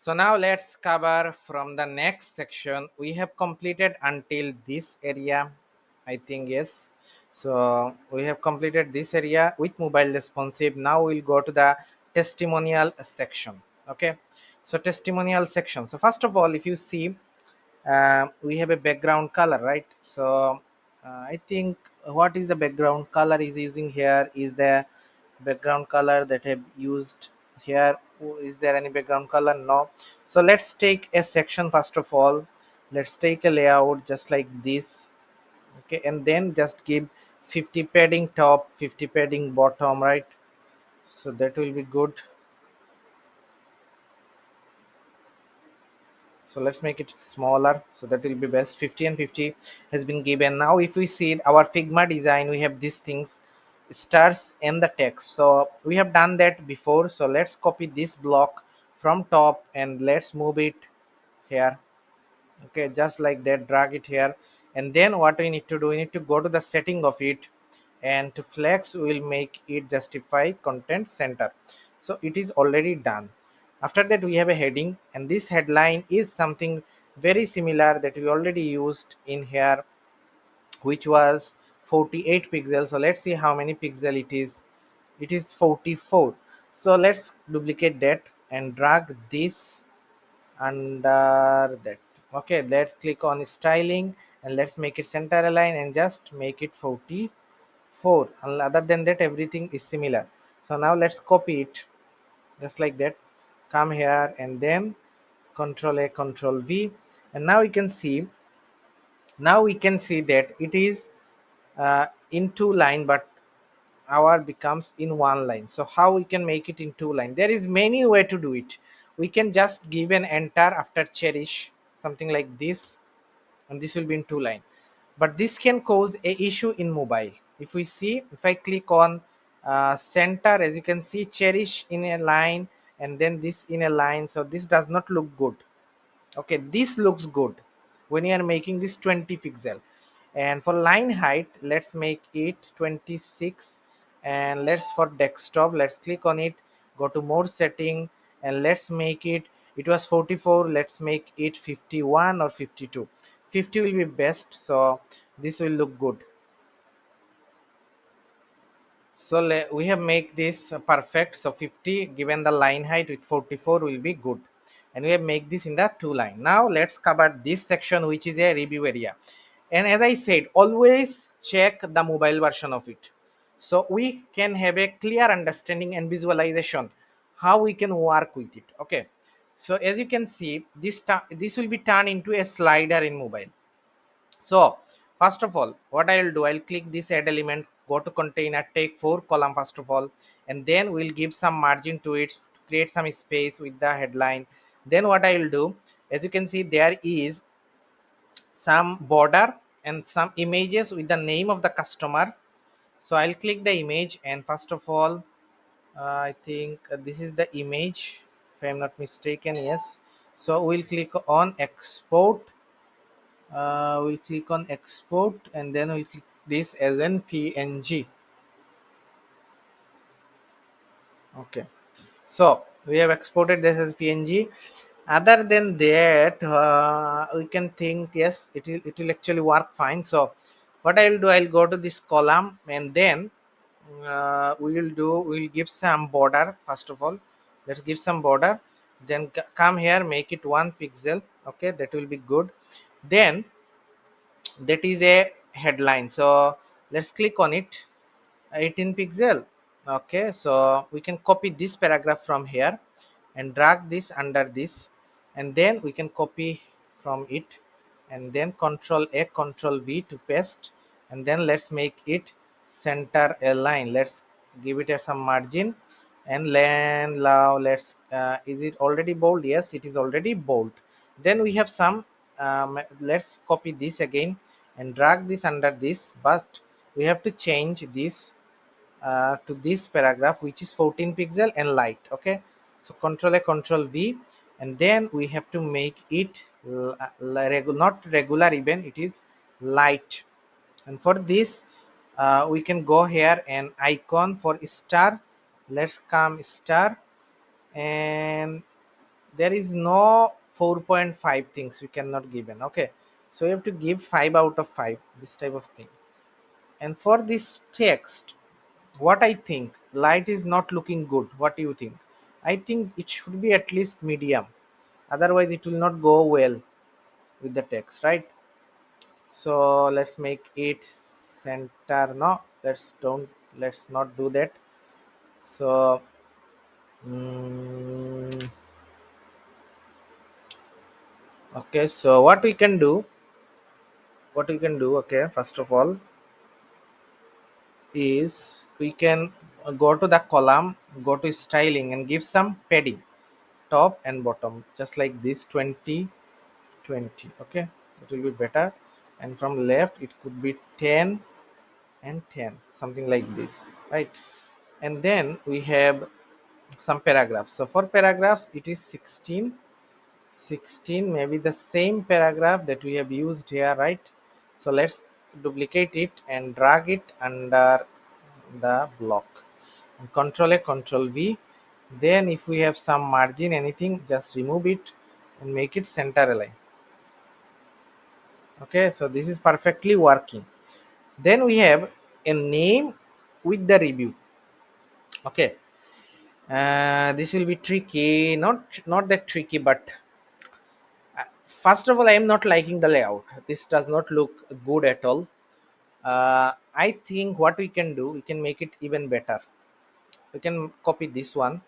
So now let's cover from the next section. We have completed until this area, I think. Yes, so we have completed this area with mobile responsive. Now we'll go to the testimonial section. Okay, so testimonial section. So first of all, if you see, we have a background color, right? So I think what is the background color is using here is the background color that have used here. Is there any background color? No. So let's take a section. First of all, let's take a layout just like this. Okay, and then just give 50 padding top, 50 padding bottom, right? So that will be good. So let's make it smaller, so that will be best. 50 and 50 has been given. Now if we see our Figma design, we have these things, stars and the text. So we have done that before, so let's copy this block from top and let's move it here. Okay, just like that, drag it here. And then what we need to do, we need to go to the setting of it, and to flex we will make it justify content center. So it is already done. After that we have a heading, and this headline is something very similar that we already used in here, which was 48 pixels. So let's see how many pixel it is. It is 44. So let's duplicate that and drag this under that. Okay, let's click on styling and let's make it center align and just make it 44. And other than that, everything is similar. So now let's copy it just like that. Come here and then Control A, Control V, and now we can see that it is in two line, but our becomes in one line. So how we can make it in two line? There is many way to do it. We can just give an enter after cherish, something like this, and this will be in two line. But this can cause a issue in mobile. If we see, if I click on center, as you can see, cherish in a line and then this in a line, so this does not look good. Okay, this looks good when you are making this 20 pixel. And for line height, let's make it 26. And let's, for desktop, let's click on it, go to more setting, and let's make it, it was 44, let's make it 51 or 52. 50 will be best, so this will look good. So we have make this perfect. So 50 given the line height with 44 will be good, and we have make this in the two line. Now let's cover this section, which is a review area. And as I said, always check the mobile version of it, so we can have a clear understanding and visualization how we can work with it. Okay, so as you can see, this will be turned into a slider in mobile. So first of all, what I will do, I'll click this add element, go to container, take 4 column first of all, and then we'll give some margin to it, create some space with the headline. Then what I will do, as you can see, there is some border and some images with the name of the customer. So I'll click the image, and first of all, I think this is the image, if I'm not mistaken. Yes. So we'll click on export. We'll click on export, and then we'll click this as an png. Okay, so we have exported this as png. Other than that, we can think, yes, it will actually work fine. So what I'll do, I'll go to this column, and then we'll give some border. First of all, let's give some border, then come here, make it 1 pixel. Okay, that will be good. Then that is a headline, so let's click on it, 18 pixel. Okay, so we can copy this paragraph from here and drag this under this, and then we can copy from it, and then Control A, Control V to paste, and then let's make it center align. Let's give it some margin, and then now let's is it already bold? Yes, it is already bold. Then we have some let's copy this again and drag this under this, but we have to change this to this paragraph, which is 14 pixel and light. Okay, so Control A, Control V, and then we have to make it not regular, even it is light. And for this, we can go here and icon for star. Let's come star, and there is no 4.5 things we cannot give in. Okay, so you have to give 5 out of 5, this type of thing. And for this text, what I think, light is not looking good. What do you think? I think it should be at least medium, otherwise it will not go well with the text, right? So let's make it center. No, let's not do that. So mm, okay, so what we can do, okay, first of all, is we can go to the column, go to styling, and give some padding, top and bottom, just like this, 20 20. Okay, it will be better. And from left it could be 10 and 10, something like this, right? And then we have some paragraphs. So for paragraphs it is 16, maybe the same paragraph that we have used here, right? So let's duplicate it and drag it under the block, and control A, control V. Then if we have some margin, anything, just remove it and make it center align. Okay, so this is perfectly working. Then we have a name with the review. Okay, this will be tricky, not that tricky, but first of all, I am not liking the layout. This does not look good at all. I think what we can do, we can make it even better. We can copy this one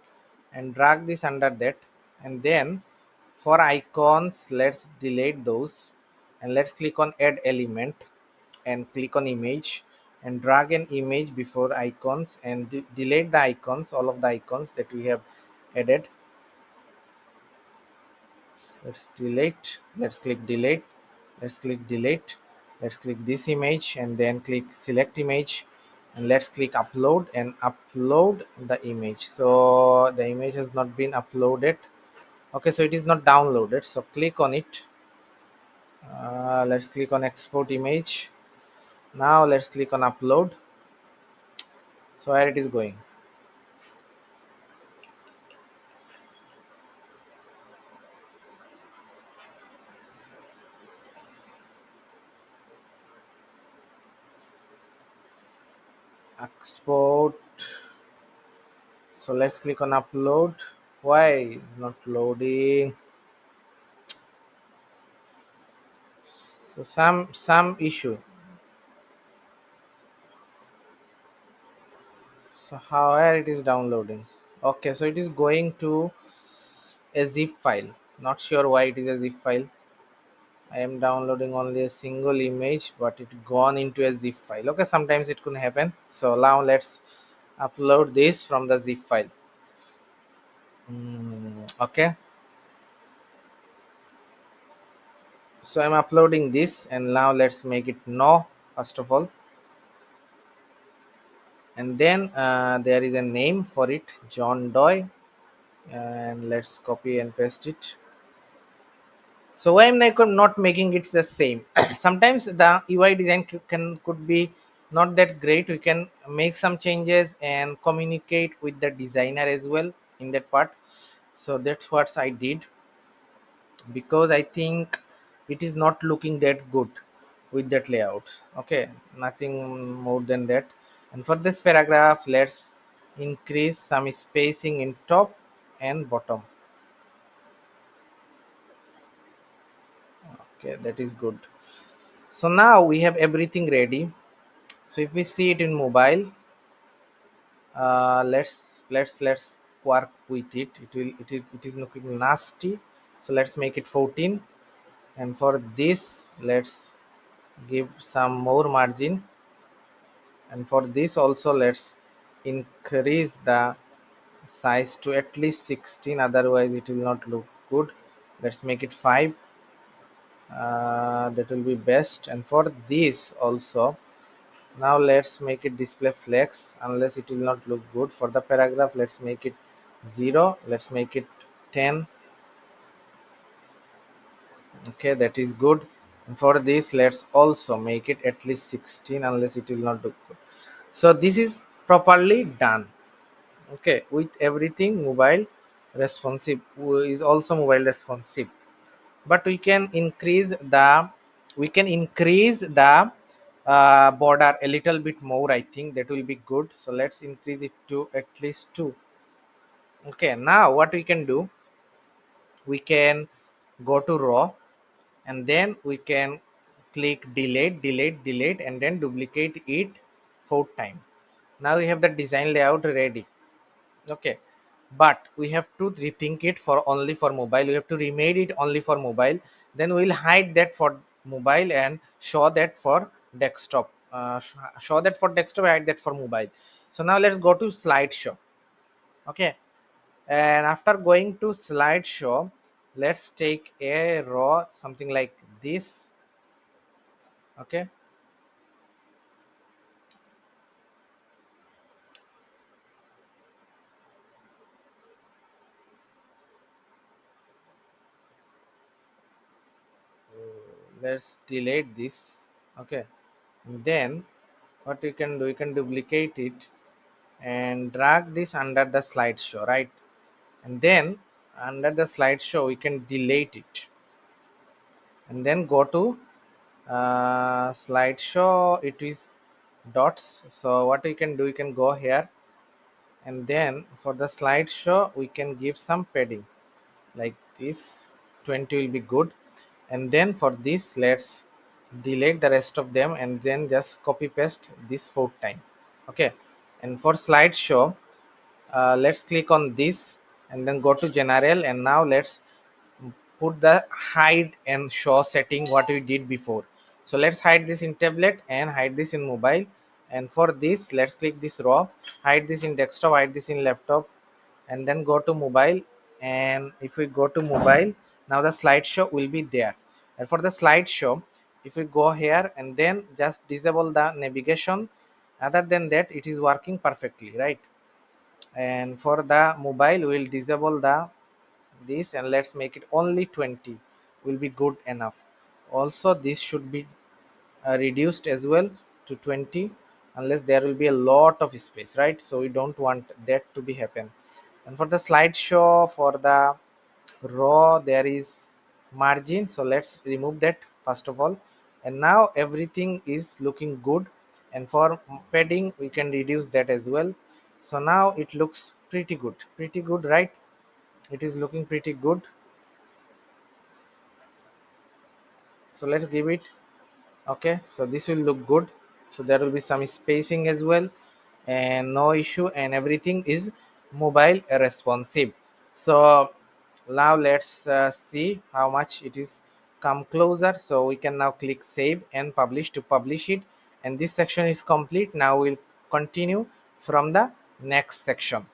and drag this under that. And then for icons, let's delete those, and let's click on add element and click on image, and drag an image before icons, and delete the icons, all of the icons that we have added. Let's delete, let's click delete, let's click delete, let's click this image and then click select image, and let's click upload and upload the image. So the image has not been uploaded. Okay, so it is not downloaded, so click on it. Let's click on export image. Now let's click on upload. So where it is going? Export. So let's click on upload. Why is not loading? So some issue. So how, where it is downloading? Okay, so it is going to a zip file. Not sure why it is a zip file. I am downloading only a single image, but it gone into a zip file. Okay, sometimes it could happen. So now let's upload this from the zip file. Okay, so I'm uploading this, and now let's make it no, first of all. And then there is a name for it, John Doe, and let's copy and paste it. So why am I not making it the same? Sometimes the UI design could be not that great. We can make some changes and communicate with the designer as well in that part. So that's what I did, because I think it is not looking that good with that layout. Okay, nothing more than that. And for this paragraph, let's increase some spacing in top and bottom. Okay, that is good. So now we have everything ready. So if we see it in mobile, let's work with it. It is looking nasty. So let's make it 14. And for this, let's give some more margin. And for this also, let's increase the size to at least 16, otherwise it will not look good. Let's make it 5. That will be best. And for this also, now let's make it display flex, unless it will not look good. For the paragraph, let's make it 0, let's make it 10. Okay, that is good. And for this, let's also make it at least 16, unless it will not look good. So this is properly done. Okay, with everything mobile. responsive is also mobile responsive, but we can increase the border a little bit more. I think that will be good, so let's increase it to at least 2. Okay, now what we can do, we can go to raw, and then we can click delete and then duplicate it 4 times. Now we have the design layout ready. Okay, but we have to rethink it for only for mobile. We have to remade it only for mobile, then we'll hide that for mobile and show that for desktop. Show that for desktop, hide that for mobile. So now let's go to slideshow. Okay, and after going to slideshow, let's take a raw something like this. Okay, let's delete this. Okay, then what we can do, we can duplicate it and drag this under the slideshow, right? And then under the slideshow we can delete it, and then go to slideshow. It is dots, so what we can do, we can go here, and then for the slideshow we can give some padding like this. 20 will be good. And then for this, let's delete the rest of them and then just copy paste this 4 times. Okay, and for slideshow, let's click on this and then go to general, and now let's put the hide and show setting what we did before. So let's hide this in tablet and hide this in mobile. And for this, let's click this raw, hide this in desktop, hide this in laptop, and then go to mobile. And if we go to mobile, now the slideshow will be there. And for the slideshow, if we go here and then just disable the navigation, other than that it is working perfectly, right? And for the mobile, we'll disable the this and let's make it only 20, will be good enough. Also this should be reduced as well to 20, unless there will be a lot of space, right? So we don't want that to be happen. And for the slideshow, for the raw, there is margin, so let's remove that first of all. And now everything is looking good. And for padding, we can reduce that as well. So now it looks pretty good, right? It is looking pretty good. So let's give it. Okay, so this will look good. So there will be some spacing as well, and no issue, and everything is mobile responsive. So now let's see how much it is come closer. So we can now click save and publish to publish it, and this section is complete. Now we'll continue from the next section.